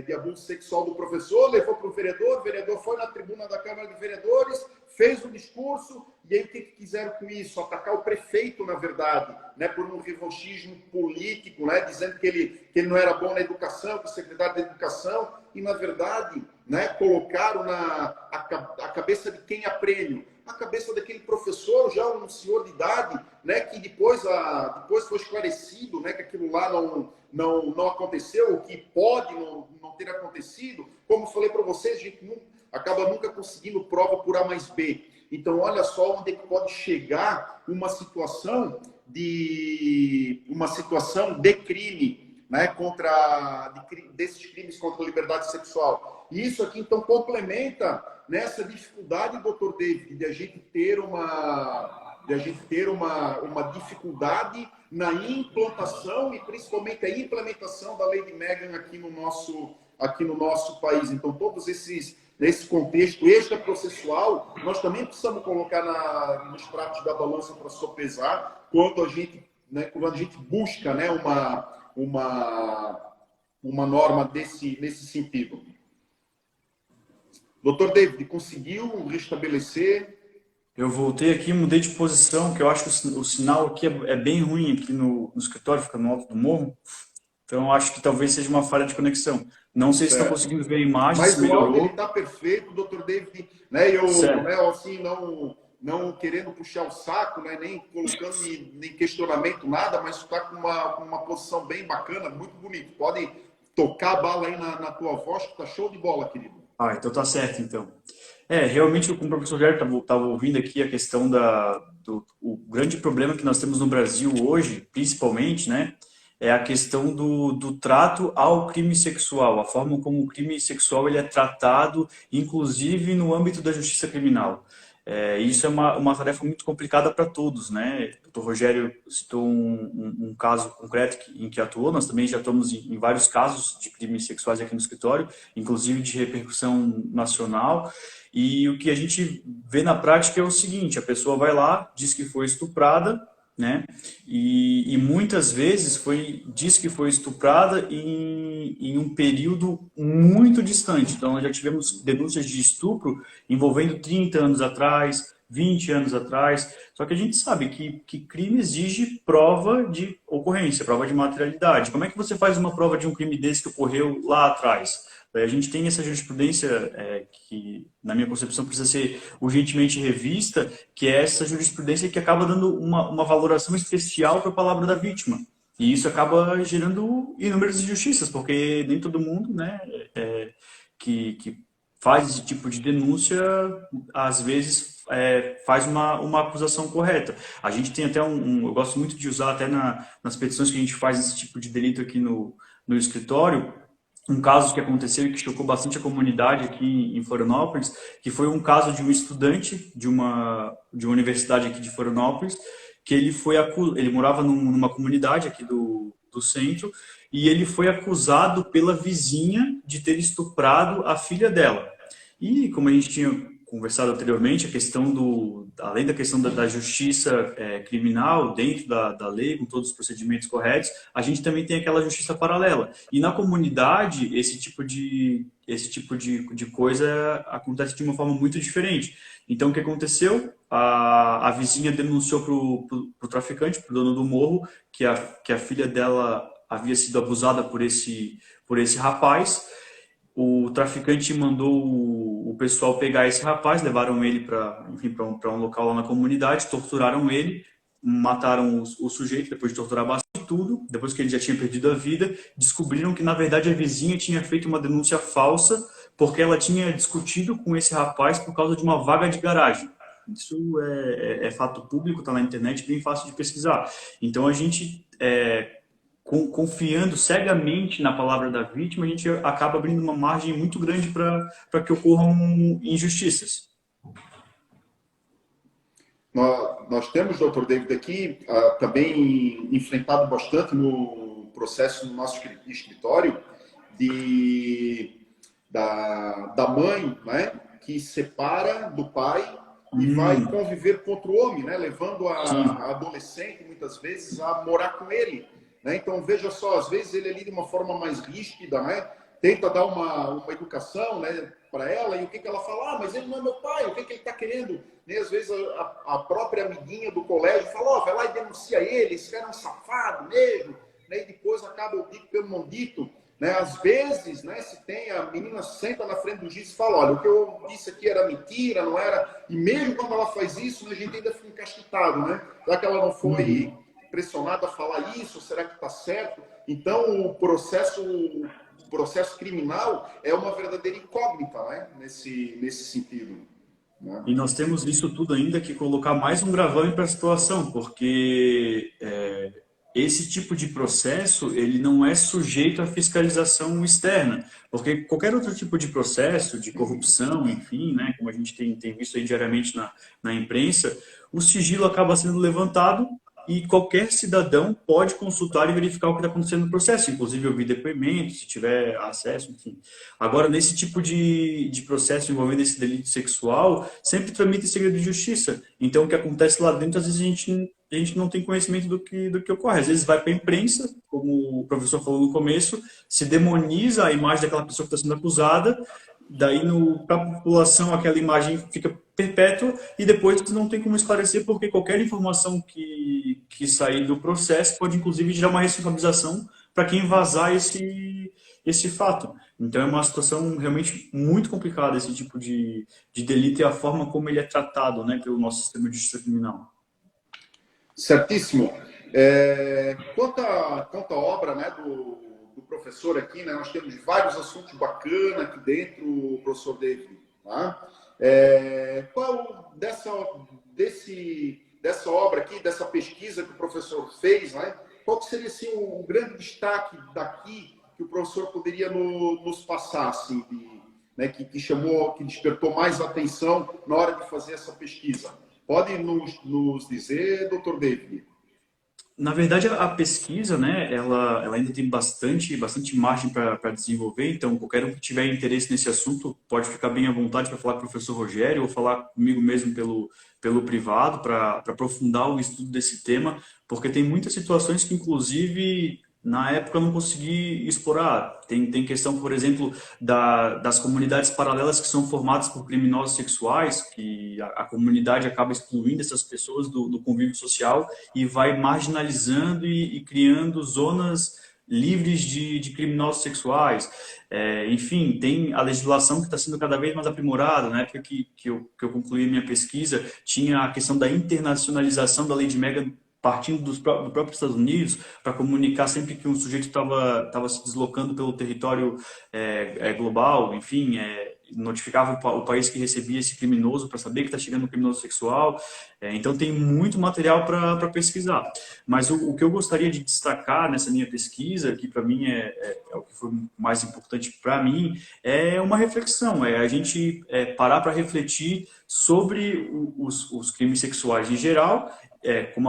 de abuso sexual do professor, levou para o vereador foi na tribuna da Câmara de Vereadores, fez um discurso, e aí o que quiseram com isso? Atacar o prefeito, na verdade, né, por um revanchismo político, né, dizendo que ele não era bom na educação, que o secretário da Educação, e, na verdade, né, colocaram a cabeça de quem a prêmio? A cabeça daquele professor, já um senhor de idade, né, que depois foi esclarecido, né, que aquilo lá não aconteceu, ou que pode não ter acontecido. Como eu falei para vocês, a gente acaba nunca conseguindo prova por A mais B. Então, olha só onde é que pode chegar uma situação de crime, né, desses crimes contra a liberdade sexual. E isso aqui, então, complementa nessa dificuldade, doutor David, de a gente ter uma dificuldade na implantação e principalmente a implementação da lei de Megan aqui no nosso país. Então, todos nesse contexto extraprocessual, nós também precisamos colocar nos pratos da balança para sopesar quando a gente busca, né, uma norma nesse sentido. Doutor David, conseguiu restabelecer? Eu voltei aqui, mudei de posição, que eu acho que o sinal aqui é bem ruim aqui no escritório, fica no alto do morro. Então, eu acho que talvez seja uma falha de conexão. Não sei se estão conseguindo ver a imagem, mas se melhorou. Mas o áudio está perfeito, doutor David. Né? Eu, né, assim, não querendo puxar o saco, né, nem colocando em questionamento nada, mas está com uma posição bem bacana, muito bonito. Pode tocar a bala aí na tua voz, que está show de bola, querido. Ah, então tá certo, então. Realmente, como o professor Jair estava ouvindo aqui, a questão o grande problema que nós temos no Brasil hoje, principalmente, né, é a questão do trato ao crime sexual, a forma como o crime sexual ele é tratado, inclusive no âmbito da justiça criminal. Isso é uma tarefa muito complicada para todos, né? O Dr. Rogério citou um caso concreto em que atuou, nós também já atuamos em vários casos de crimes sexuais aqui no escritório, inclusive de repercussão nacional, e o que a gente vê na prática é o seguinte: a pessoa vai lá, diz que foi estuprada, né? E muitas vezes diz que foi estuprada em um período muito distante. Então, nós já tivemos denúncias de estupro envolvendo 30 anos atrás, 20 anos atrás. Só que a gente sabe que crime exige prova de ocorrência, prova de materialidade. Como é que você faz uma prova de um crime desse que ocorreu lá atrás? A gente tem essa jurisprudência que, na minha concepção, precisa ser urgentemente revista, que é essa jurisprudência que acaba dando uma valoração especial para a palavra da vítima. E isso acaba gerando inúmeras injustiças, porque nem todo mundo, né, que faz esse tipo de denúncia, às vezes faz uma acusação correta. A gente tem até eu gosto muito de usar até nas petições que a gente faz esse tipo de delito aqui no escritório, um caso que aconteceu e que chocou bastante a comunidade aqui em Florianópolis, que foi um caso de um estudante de uma universidade aqui de Florianópolis, que ele morava numa comunidade aqui do centro, e ele foi acusado pela vizinha de ter estuprado a filha dela. E como a gente tinha conversado anteriormente, a questão além da questão da justiça criminal dentro da lei, com todos os procedimentos corretos, a gente também tem aquela justiça paralela. E na comunidade, esse tipo de coisa acontece de uma forma muito diferente. Então, o que aconteceu? A vizinha denunciou para o traficante, para o dono do morro, que a filha dela havia sido abusada por esse rapaz. O traficante mandou o pessoal pegar esse rapaz, levaram ele para um local lá na comunidade, torturaram ele, mataram o sujeito, depois de torturar bastante tudo, depois que ele já tinha perdido a vida, descobriram que, na verdade, a vizinha tinha feito uma denúncia falsa porque ela tinha discutido com esse rapaz por causa de uma vaga de garagem. Isso é fato público, está na internet, bem fácil de pesquisar. Então, a gente... confiando cegamente na palavra da vítima, a gente acaba abrindo uma margem muito grande para que ocorram injustiças. Nós temos, doutor David, aqui também enfrentado bastante no processo no nosso escritório da mãe, né, que separa do pai e vai conviver com outro homem, né, levando a adolescente, muitas vezes, a morar com ele. Né? Então, veja só, às vezes ele ali de uma forma mais ríspida, né? Tenta dar uma educação, né, para ela, e o que ela fala? Ah, mas ele não é meu pai, o que ele está querendo? E às vezes a própria amiguinha do colégio fala, vai lá e denuncia ele, esse cara é um safado mesmo, né? E depois acaba o dito pelo não dito. Né? Às vezes, né, se tem, a menina senta na frente do juiz e fala, olha, o que eu disse aqui era mentira, não era... E mesmo quando ela faz isso, né, a gente ainda fica encasquetado, né? Será que ela não foi pressionada a falar isso? Será que está certo? Então, o processo criminal é uma verdadeira incógnita, né? nesse sentido. Né? E nós temos isso tudo ainda que colocar mais um gravame para a situação, porque esse tipo de processo ele não é sujeito à fiscalização externa, porque qualquer outro tipo de processo, de corrupção, enfim, né, como a gente tem visto aí diariamente na imprensa, o sigilo acaba sendo levantado e qualquer cidadão pode consultar e verificar o que está acontecendo no processo, inclusive ouvir depoimentos, se tiver acesso, enfim. Agora, nesse tipo de processo envolvendo esse delito sexual, sempre tramita em segredo de justiça. Então, o que acontece lá dentro, às vezes a gente não tem conhecimento do que ocorre. Às vezes vai para a imprensa, como o professor falou no começo, se demoniza a imagem daquela pessoa que está sendo acusada, daí para a população aquela imagem fica perpétua e depois não tem como esclarecer porque qualquer informação que sair do processo pode inclusive gerar uma responsabilização para quem vazar esse fato. Então é uma situação realmente muito complicada esse tipo de delito e a forma como ele é tratado, né, pelo nosso sistema de justiça criminal. Certíssimo. Quanto à obra, né, do professor aqui, né, nós temos vários assuntos bacanas aqui dentro, professor David. Tá? Qual dessa obra aqui, dessa pesquisa que o professor fez, né, qual seria assim, o grande destaque daqui que o professor poderia nos passar, assim, né, que despertou mais atenção na hora de fazer essa pesquisa? Pode nos dizer, doutor David? Na verdade, a pesquisa, né, ela ainda tem bastante margem para desenvolver, então qualquer um que tiver interesse nesse assunto pode ficar bem à vontade para falar com o professor Rogério ou falar comigo mesmo pelo privado para aprofundar o estudo desse tema, porque tem muitas situações que, inclusive, na época eu não consegui explorar. Tem questão, por exemplo, das comunidades paralelas que são formadas por criminosos sexuais, que a comunidade acaba excluindo essas pessoas do convívio social e vai marginalizando e criando zonas livres de criminosos sexuais. Enfim, tem a legislação que está sendo cada vez mais aprimorada. Na época que eu concluí minha pesquisa, tinha a questão da internacionalização da lei de Megan partindo do próprio Estados Unidos, para comunicar sempre que um sujeito estava se deslocando pelo território global, enfim, notificava o país que recebia esse criminoso para saber que está chegando um criminoso sexual. Então tem muito material para pesquisar. Mas o que eu gostaria de destacar nessa minha pesquisa, que para mim é o que foi mais importante para mim, é uma reflexão, a gente parar para refletir sobre os crimes sexuais em geral,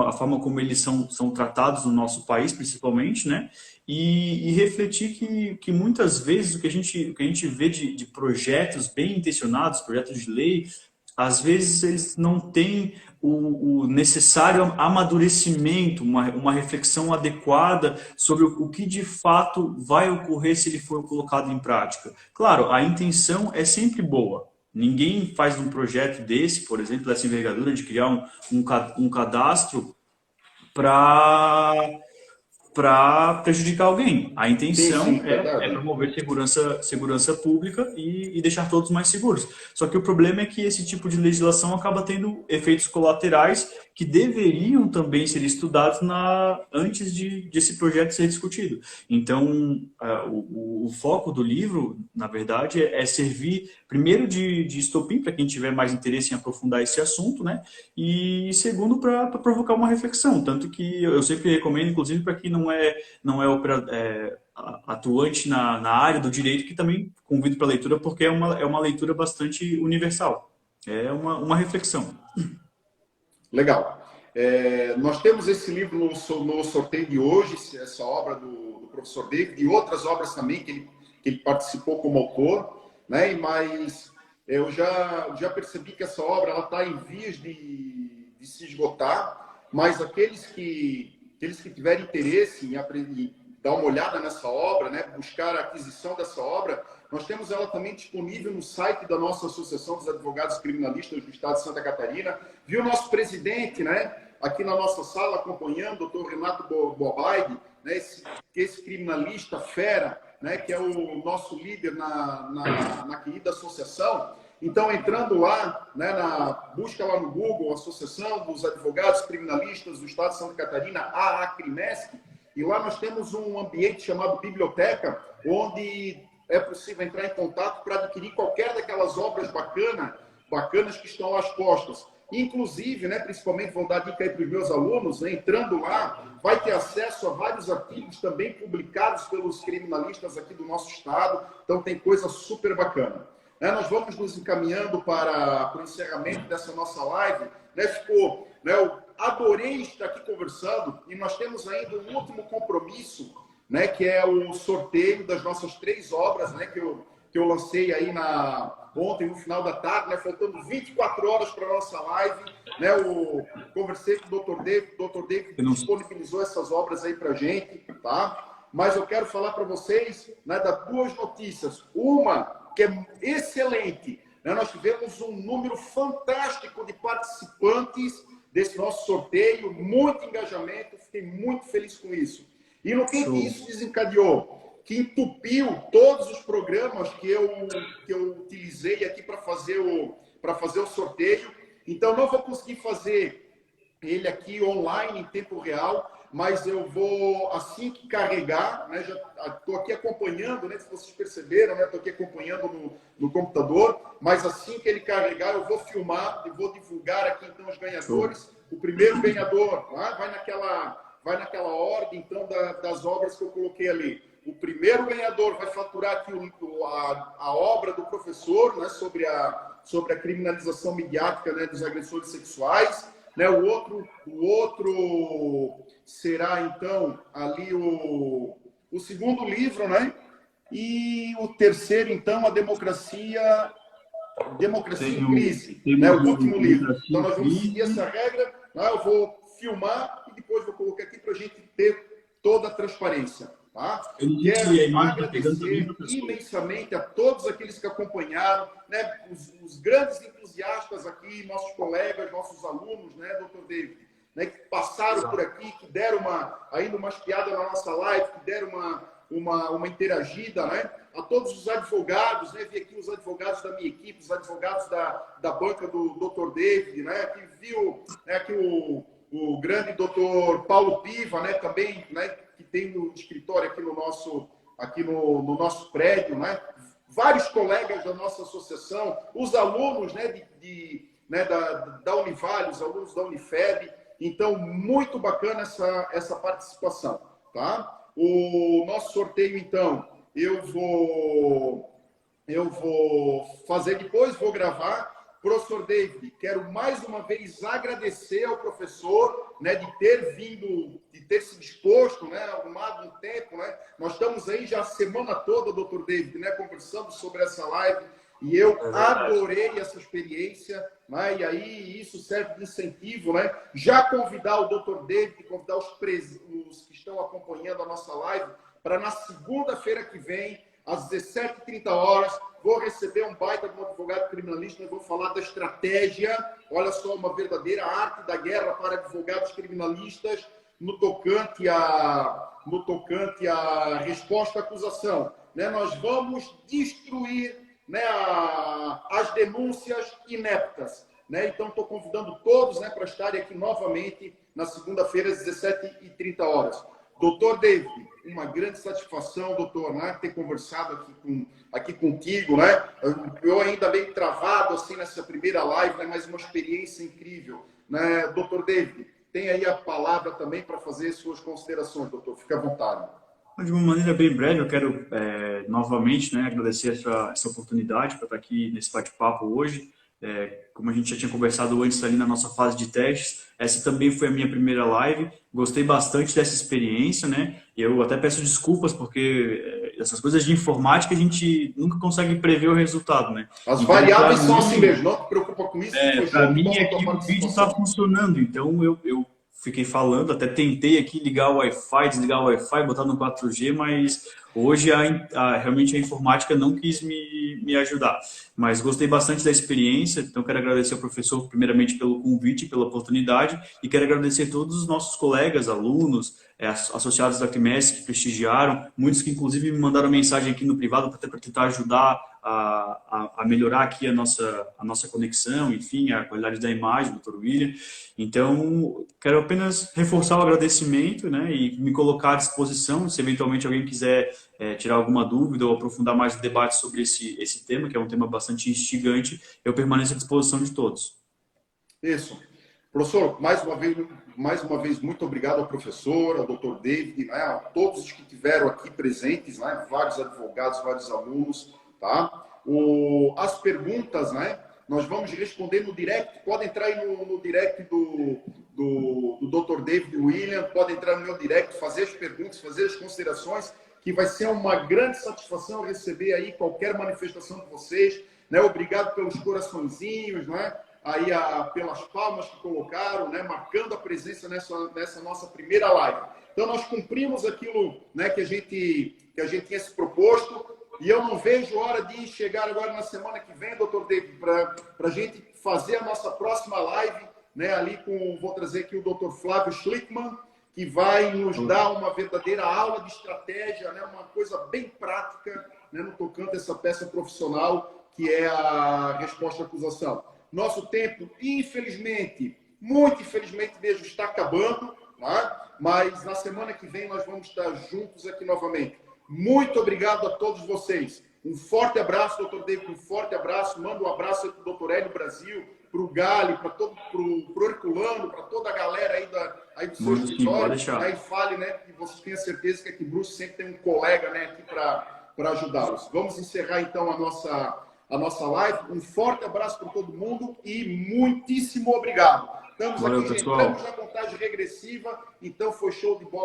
a forma como eles são tratados no nosso país, principalmente, né? E refletir que muitas vezes o que a gente vê de projetos bem intencionados, projetos de lei, às vezes eles não têm o necessário amadurecimento, uma reflexão adequada sobre o que de fato vai ocorrer se ele for colocado em prática. Claro, a intenção é sempre boa. Ninguém faz um projeto desse, por exemplo, dessa envergadura, de criar um cadastro para prejudicar alguém. A Sim, intenção sim, é verdade. promover segurança pública e deixar todos mais seguros. Só que o problema é que esse tipo de legislação acaba tendo efeitos colaterais que deveriam também ser estudados antes de esse projeto ser discutido. Então, o foco do livro, na verdade, é servir primeiro de estopim para quem tiver mais interesse em aprofundar esse assunto, né? E segundo, para provocar uma reflexão. Tanto que eu sempre recomendo, inclusive, para quem não é atuante na área do direito, que também convido para leitura, porque é uma leitura bastante universal. É uma reflexão. Legal. Nós temos esse livro no sorteio de hoje, essa obra do professor David, e outras obras também que ele participou como autor, né? Mas eu já percebi que essa obra está em vias de se esgotar, mas aqueles que tiverem interesse em aprender, dar uma olhada nessa obra, né? Buscar a aquisição dessa obra, nós temos ela também disponível no site da nossa Associação dos Advogados Criminalistas do Estado de Santa Catarina. Viu o nosso presidente, né, aqui na nossa sala acompanhando, o doutor Renato Bobaide, né, esse criminalista fera, né, que é o nosso líder na querida associação. Então, entrando lá, né, busca lá no Google, Associação dos Advogados Criminalistas do Estado de Santa Catarina, AACrimesc, e lá nós temos um ambiente chamado biblioteca, onde é possível entrar em contato para adquirir qualquer daquelas obras bacanas que estão lá expostas. Inclusive, né, principalmente, vou dar dica aí para os meus alunos, né, entrando lá, vai ter acesso a vários artigos também publicados pelos criminalistas aqui do nosso estado, então tem coisa super bacana. Nós vamos nos encaminhando para o encerramento dessa nossa live. Eu adorei estar aqui conversando e nós temos ainda um último compromisso, né, que é o sorteio das nossas 3 obras, né, que eu lancei aí ontem, no final da tarde, né, faltando 24 horas para a nossa live. Né, conversei com o Dr. David disponibilizou essas obras aí para a gente, tá? Mas eu quero falar para vocês, né, das 2 notícias. Uma que é excelente, né, nós tivemos um número fantástico de participantes desse nosso sorteio, muito engajamento, fiquei muito feliz com isso. E no que isso desencadeou? Que entupiu todos os programas que eu utilizei aqui para fazer o sorteio. Então, não vou conseguir fazer ele aqui online em tempo real, mas eu vou, assim que carregar, né, já estou aqui acompanhando, né, se vocês perceberam, né, estou aqui acompanhando no computador, mas assim que ele carregar, eu vou filmar e vou divulgar aqui, então, os ganhadores. O primeiro ganhador, vai naquela ordem, então, das obras que eu coloquei ali. O primeiro ganhador vai faturar aqui a obra do professor, né, sobre a criminalização midiática, né, dos agressores sexuais. Né, o outro será, então, ali o segundo livro, né? E o terceiro, então, a Democracia em Crise, né? O último livro. Então, nós vamos seguir essa regra, né? Eu vou filmar e depois vou colocar aqui para a gente ter toda a transparência. Tá? Quero agradecer imensamente a todos aqueles que acompanharam, né? Os grandes entusiastas aqui, nossos colegas, nossos alunos, né, Dr. David, né, que passaram por aqui, que deram ainda uma espiada na nossa live, que deram uma interagida, né? A todos os advogados, né? Vi aqui os advogados da minha equipe, os advogados da banca do Dr. David, né? Que viu, né, aqui o grande Dr. Paulo Piva, né, também, né, que tem um escritório aqui no nosso prédio, né? Vários colegas da nossa associação, os alunos, né, da Univale, os alunos da Unifeb. Então, muito bacana essa participação, tá? O nosso sorteio, então, eu vou fazer depois, vou gravar. Professor David, quero mais uma vez agradecer ao professor, né, de ter vindo, de ter se disposto, né, arrumado um tempo, né? Nós estamos aí já a semana toda, doutor David, né, conversando sobre essa live. E eu adorei essa experiência, né? E aí isso serve de incentivo, né? Já convidar o Dr. David, convidar os que estão acompanhando a nossa live para na segunda-feira que vem, às 17h30, vou receber um baita de um advogado criminalista, nós vamos falar da estratégia, olha só, uma verdadeira arte da guerra para advogados criminalistas no tocante à resposta à acusação. Né? Nós vamos destruir, né, as denúncias ineptas. Né? Então, estou convidando todos, né, para estarem aqui novamente na segunda-feira, às 17h30. Doutor David, uma grande satisfação, doutor, né, ter conversado aqui contigo. Né? Eu ainda bem travado assim, nessa primeira live, né, mas uma experiência incrível. Né? Doutor David, tem aí a palavra também para fazer suas considerações, doutor. Fique à vontade. De uma maneira bem breve, eu quero novamente, né, agradecer essa oportunidade para estar aqui nesse bate-papo hoje. Como a gente já tinha conversado antes ali na nossa fase de testes, essa também foi a minha primeira live. Gostei bastante dessa experiência, né? Eu até peço desculpas porque essas coisas de informática a gente nunca consegue prever o resultado, né? As variáveis são assim mesmo, não te preocupa com isso. Para mim aqui o vídeo está funcionando, então eu fiquei falando, até tentei aqui ligar o Wi-Fi, desligar o Wi-Fi, botar no 4G, mas hoje realmente a informática não quis me ajudar. Mas gostei bastante da experiência, então quero agradecer ao professor primeiramente pelo convite, pela oportunidade, e quero agradecer a todos os nossos colegas, alunos, associados da CRIMES que prestigiaram, muitos que inclusive me mandaram mensagem aqui no privado até para tentar ajudar a melhorar aqui a nossa conexão, enfim, a qualidade da imagem, Dr. William. Então, quero apenas reforçar o agradecimento, né, e me colocar à disposição, se eventualmente alguém quiser tirar alguma dúvida ou aprofundar mais o debate sobre esse tema, que é um tema bastante instigante, eu permaneço à disposição de todos. Isso. Professor, mais uma vez, muito obrigado ao professor, ao Dr. David, né, a todos os que estiveram aqui presentes, né, vários advogados, vários alunos, tá? As perguntas, né, nós vamos responder no direct, pode entrar aí no direct do Dr. David William, pode entrar no meu direct, fazer as perguntas, fazer as considerações, que vai ser uma grande satisfação receber aí qualquer manifestação de vocês, né? Obrigado pelos coraçõezinhos, né? Aí pelas palmas que colocaram, né? Marcando a presença nessa nossa primeira live. Então nós cumprimos aquilo, né, que a gente tinha se proposto, e eu não vejo hora de chegar agora na semana que vem, Dr. David, para a gente fazer a nossa próxima live, né? Ali vou trazer aqui o Dr. Flávio Schlickman, que vai nos dar uma verdadeira aula de estratégia, né? Uma coisa bem prática, né? No tocante a essa peça profissional que é a resposta à acusação. Nosso tempo, infelizmente, muito infelizmente mesmo, está acabando, né? Mas na semana que vem nós vamos estar juntos aqui novamente. Muito obrigado a todos vocês. Um forte abraço, Dr. David, um forte abraço. Mando um abraço para o Dr. Hélio Brasil, para o Gali, para o Herculano, para toda a galera aí do seu escritório. Aí fale, né, que vocês tenham certeza que aqui em Bruxelas sempre tem um colega, né, aqui para ajudá-los. Vamos encerrar então a nossa live. Um forte abraço para todo mundo e muitíssimo obrigado. Estamos aqui, entramos na contagem regressiva, então foi show de bola.